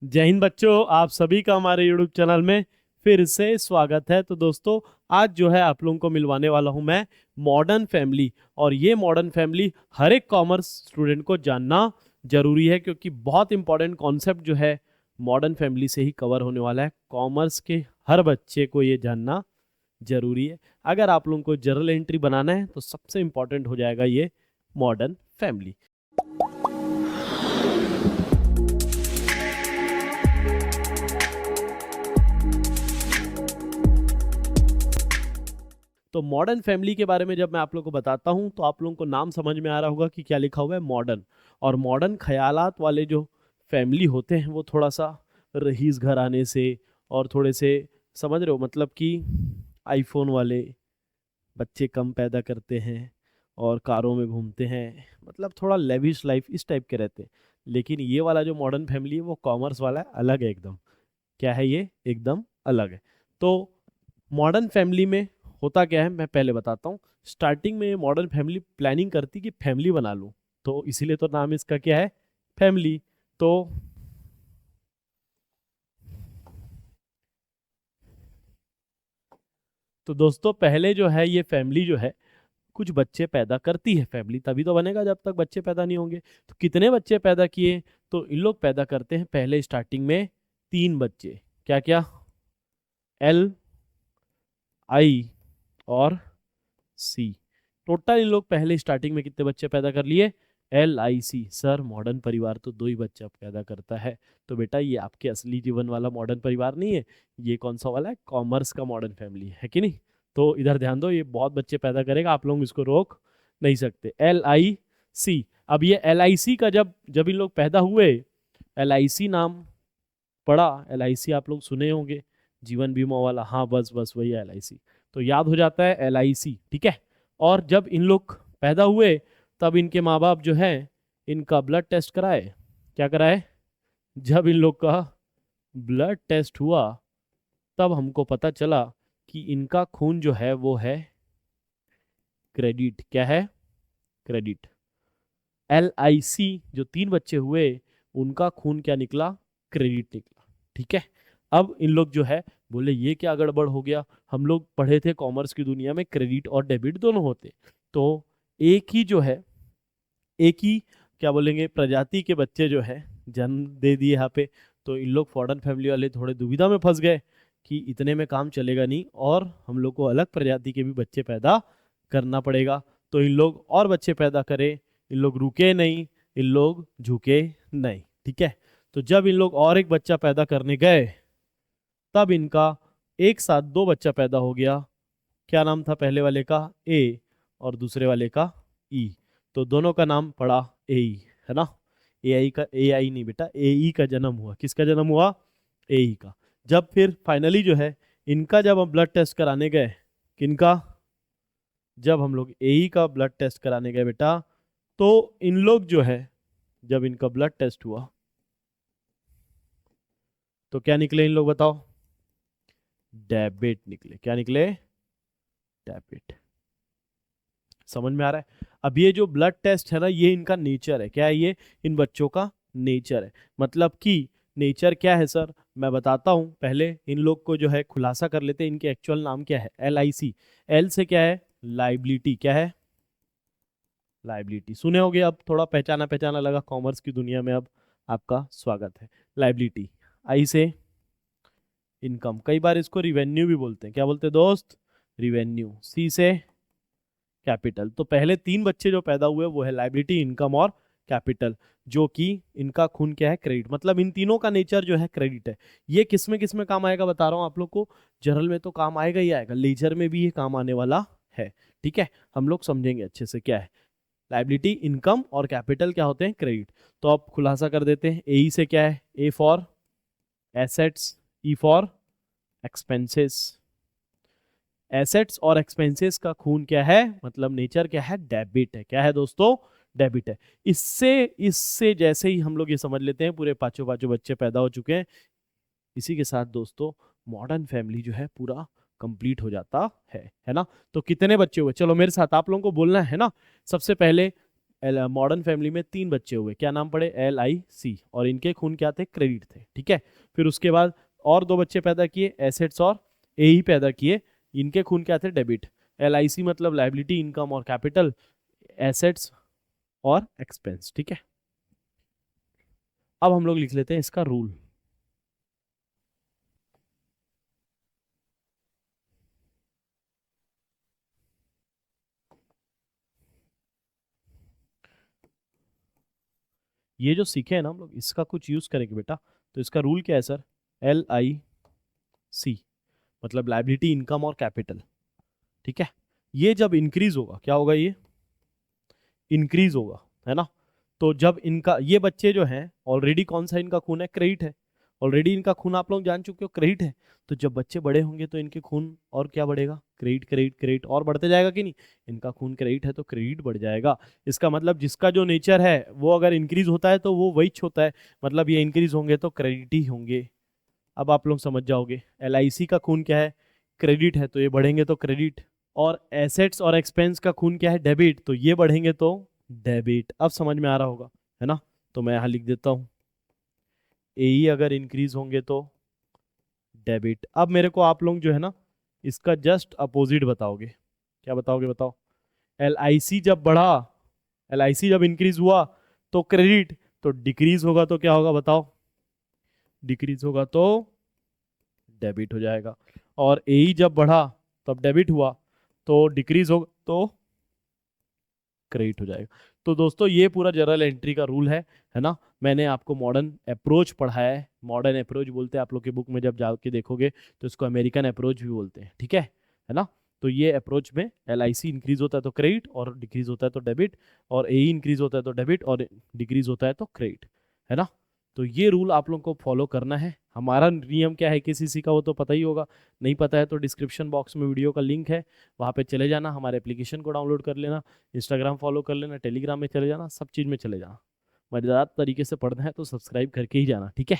जय हिंद बच्चों, आप सभी का हमारे यूट्यूब चैनल में फिर से स्वागत है। तो दोस्तों, आज जो है आप लोगों को मिलवाने वाला हूं मैं मॉडर्न फैमिली। और ये मॉडर्न फैमिली हर एक कॉमर्स स्टूडेंट को जानना जरूरी है, क्योंकि बहुत इंपॉर्टेंट कॉन्सेप्ट जो है मॉडर्न फैमिली से ही कवर होने वाला है। कॉमर्स के हर बच्चे को ये जानना जरूरी है। अगर आप लोगों को जर्नल एंट्री बनाना है तो सबसे इंपॉर्टेंट हो जाएगा ये मॉडर्न फैमिली। तो मॉडर्न फैमिली के बारे में जब मैं आप लोगों को बताता हूं तो आप लोगों को नाम समझ में आ रहा होगा कि क्या लिखा हुआ है, मॉडर्न। और मॉडर्न ख्यालात वाले जो फैमिली होते हैं वो थोड़ा सा रईस घराने से और थोड़े से, समझ रहे हो, मतलब कि आईफोन वाले बच्चे कम पैदा करते हैं और कारों में घूमते हैं, मतलब थोड़ा लेविश लाइफ इस टाइप के रहते हैं। लेकिन ये वाला जो मॉडर्न फैमिली है वो कॉमर्स वाला है, अलग है एकदम। क्या है ये? एकदम अलग है। तो मॉडर्न फैमिली में होता क्या है मैं पहले बताता हूँ। स्टार्टिंग में मॉडर्न फैमिली प्लानिंग करती कि फैमिली बना लूँ, तो इसीलिए तो नाम इसका क्या है, फैमिली। तो तो दोस्तों, पहले जो है ये फैमिली जो है कुछ बच्चे पैदा करती है। फैमिली तभी तो बनेगा जब तक बच्चे पैदा नहीं होंगे। तो कितने बच्चे पैदा किए? तो इन लोग पैदा करते हैं पहले स्टार्टिंग में 3 बच्चे। क्या क्या? एल, आई और सी। टोटल इन लोग पहले स्टार्टिंग में कितने बच्चे पैदा कर लिए? LIC। सर, मॉडर्न परिवार तो 2 ही बच्चा पैदा करता है। तो बेटा, ये आपके असली जीवन वाला मॉडर्न परिवार नहीं है, ये कौन सा वाला है? कॉमर्स का मॉडर्न फैमिली है कि नहीं? तो इधर ध्यान दो, ये बहुत बच्चे पैदा करेगा, आप लोग इसको रोक नहीं सकते। LIC। अब ये LIC का जब जब इन लोग पैदा हुए, LIC नाम पढ़ा। LIC आप लोग सुने होंगे, जीवन बीमा वाला। हाँ, बस बस वही LIC। तो याद हो जाता है LIC, ठीक है। और जब इन लोग पैदा हुए तब इनके माँ बाप जो है इनका ब्लड टेस्ट कराए। क्या कराए? जब इन लोग का ब्लड टेस्ट हुआ तब हमको पता चला कि इनका खून जो है वो है क्रेडिट। क्या है? क्रेडिट। LIC जो 3 बच्चे हुए उनका खून क्या निकला? क्रेडिट निकला, ठीक है। अब इन लोग जो है बोले ये क्या गड़बड़ हो गया, हम लोग पढ़े थे कॉमर्स की दुनिया में क्रेडिट और डेबिट दोनों होते। तो एक ही जो है, एक ही क्या बोलेंगे, प्रजाति के बच्चे जो है जन्म दे दिए यहाँ पे। तो इन लोग फॉरेन फैमिली वाले थोड़े दुविधा में फंस गए कि इतने में काम चलेगा नहीं और हम लोग को अलग प्रजाति के भी बच्चे पैदा करना पड़ेगा। तो इन लोग और बच्चे पैदा करें, इन लोग रुके नहीं, इन लोग झुके नहीं, ठीक है। तो जब इन लोग और एक बच्चा पैदा करने गए तब इनका एक साथ 2 बच्चा पैदा हो गया। क्या नाम था पहले वाले का? ए, और दूसरे वाले का ई। तो दोनों का नाम पड़ा AE, है ना। AI नहीं बेटा, AE का जन्म हुआ। किसका जन्म हुआ? AE का। जब फिर फाइनली जो है इनका जब हम ब्लड टेस्ट कराने गए, किनका? जब हम लोग AE का ब्लड टेस्ट कराने गए बेटा, तो इन लोग जो है जब इनका ब्लड टेस्ट हुआ तो क्या निकले इन लोग, बताओ? डेबिट निकले। क्या निकले? डेबिट। समझ में आ रहा है? अब ये जो ब्लड टेस्ट है ना, ये इनका नेचर है। क्या है ये? इन बच्चों का नेचर है। मतलब कि नेचर क्या है सर, मैं बताता हूं। पहले इन लोग को जो है खुलासा कर लेते हैं, इनके एक्चुअल नाम क्या है। LIC। एल से क्या है? लाइबिलिटी। क्या है? लाइबिलिटी। सुने होगे, अब थोड़ा पहचाना पहचाना लगा कॉमर्स की दुनिया में। अब आपका स्वागत है। लाइबिलिटी। आई से इनकम, कई बार इसको रिवेन्यू भी बोलते हैं। क्या बोलते हैं दोस्त? रिवेन्यू। सी से कैपिटल। तो पहले 3 बच्चे जो पैदा हुए वो है लाइबिलिटी, इनकम और कैपिटल, जो कि इनका खून क्या है? क्रेडिट। मतलब इन तीनों का नेचर जो है क्रेडिट है। ये किस में काम आएगा बता रहा हूं आप लोग को। जनरल में तो काम आएगा ही आएगा, लेजर में भी ये काम आने वाला है, ठीक है। हम लोग समझेंगे अच्छे से क्या है। लाइबिलिटी, इनकम और कैपिटल क्या होते हैं? क्रेडिट। तो अब खुलासा कर देते हैं। ए से क्या है? A for assets, E for expenses. Assets और एक्सपेंसेस का खून क्या है, मतलब नेचर क्या है? डेबिट है। क्या है दोस्तों? डेबिट है। इससे इससे जैसे ही हम लोग ये समझ लेते हैं पूरे पांचों पांचों बच्चे पैदा हो चुके हैं, इसी के साथ दोस्तों मॉडर्न फैमिली जो है पूरा कंप्लीट हो जाता है ना। तो कितने बच्चे हुए? चलो मेरे साथ आप लोगों को बोलना है ना। सबसे पहले मॉडर्न फैमिली में 3 बच्चे हुए, क्या नाम पड़े, LIC, और इनके खून क्या थे, क्रेडिट थे, ठीक है। फिर उसके बाद और 2 बच्चे पैदा किए, एसेट्स और AE पैदा किए, इनके खून क्या थे, डेबिट। LIC मतलब लाइबिलिटी, इनकम और कैपिटल, एसेट्स और एक्सपेंस, ठीक है। अब हम लोग लिख लेते हैं इसका रूल। ये जो सीखे हैं ना हम लोग, इसका कुछ यूज करेंगे बेटा। तो इसका रूल क्या है सर, LIC मतलब लाइबिलिटी, इनकम और कैपिटल, ठीक है। ये जब इंक्रीज होगा, क्या होगा, ये इंक्रीज होगा, है ना। तो जब इनका, ये बच्चे जो हैं ऑलरेडी कौन सा इनका खून है, क्रेडिट है। ऑलरेडी इनका खून आप लोग जान चुके हो, क्रेडिट है। तो जब बच्चे बड़े होंगे तो इनके खून और क्या बढ़ेगा, क्रेडिट क्रेडिट क्रेडिट और बढ़ते जाएगा कि नहीं। इनका खून क्रेडिट है तो क्रेडिट बढ़ जाएगा। इसका मतलब जिसका जो नेचर है वो अगर इंक्रीज होता है तो वो वही होता है, मतलब ये इंक्रीज होंगे तो क्रेडिट ही होंगे। अब आप लोग समझ जाओगे, LIC का खून क्या है, क्रेडिट है, तो ये बढ़ेंगे तो क्रेडिट। और एसेट्स और एक्सपेंस का खून क्या है, डेबिट, तो ये बढ़ेंगे तो डेबिट। अब समझ में आ रहा होगा, है ना। तो मैं यहाँ लिख देता हूँ, AE अगर इंक्रीज होंगे तो डेबिट। अब मेरे को आप लोग जो है ना इसका जस्ट अपोजिट बताओगे, क्या बताओगे, बताओ। LIC जब बढ़ा, LIC जब इंक्रीज हुआ तो क्रेडिट, तो डिक्रीज होगा तो क्या होगा, बताओ। डिक्रीज होगा तो डेबिट हो जाएगा। और AE जब बढ़ा तब डेबिट हुआ, तो डिक्रीज होगा तो क्रेडिट हो जाएगा। तो दोस्तों ये पूरा जर्नल एंट्री का रूल है ना। मैंने आपको मॉडर्न अप्रोच पढ़ाया है। मॉडर्न अप्रोच बोलते हैं, आप लोग की बुक में जब जाके देखोगे तो इसको अमेरिकन अप्रोच भी बोलते हैं, ठीक है ना। तो ये अप्रोच में LIC इंक्रीज होता है तो क्रेडिट, और डिक्रीज होता है तो डेबिट, और AE इंक्रीज होता है तो डेबिट, और डिक्रीज होता है तो क्रेडिट, है ना। तो ये रूल आप लोग को फॉलो करना है। हमारा नियम क्या है KCC का वो तो पता ही होगा, नहीं पता है तो डिस्क्रिप्शन बॉक्स में वीडियो का लिंक है, वहाँ पे चले जाना, हमारे एप्लीकेशन को डाउनलोड कर लेना, इंस्टाग्राम फॉलो कर लेना, टेलीग्राम में चले जाना, सब चीज़ में चले जाना। मज़ेदार तरीके से पढ़ना है तो सब्सक्राइब करके ही जाना, ठीक है।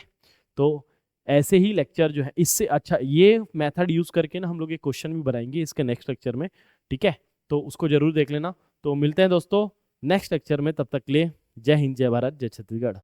तो ऐसे ही लेक्चर जो है, इससे अच्छा ये मेथड यूज़ करके ना हम लोग एक क्वेश्चन भी बनाएंगे इसके नेक्स्ट लेक्चर में, ठीक है। तो उसको जरूर देख लेना। तो मिलते हैं दोस्तों नेक्स्ट लेक्चर में, तब तक के लिए जय हिंद, जय भारत, जय छत्तीसगढ़।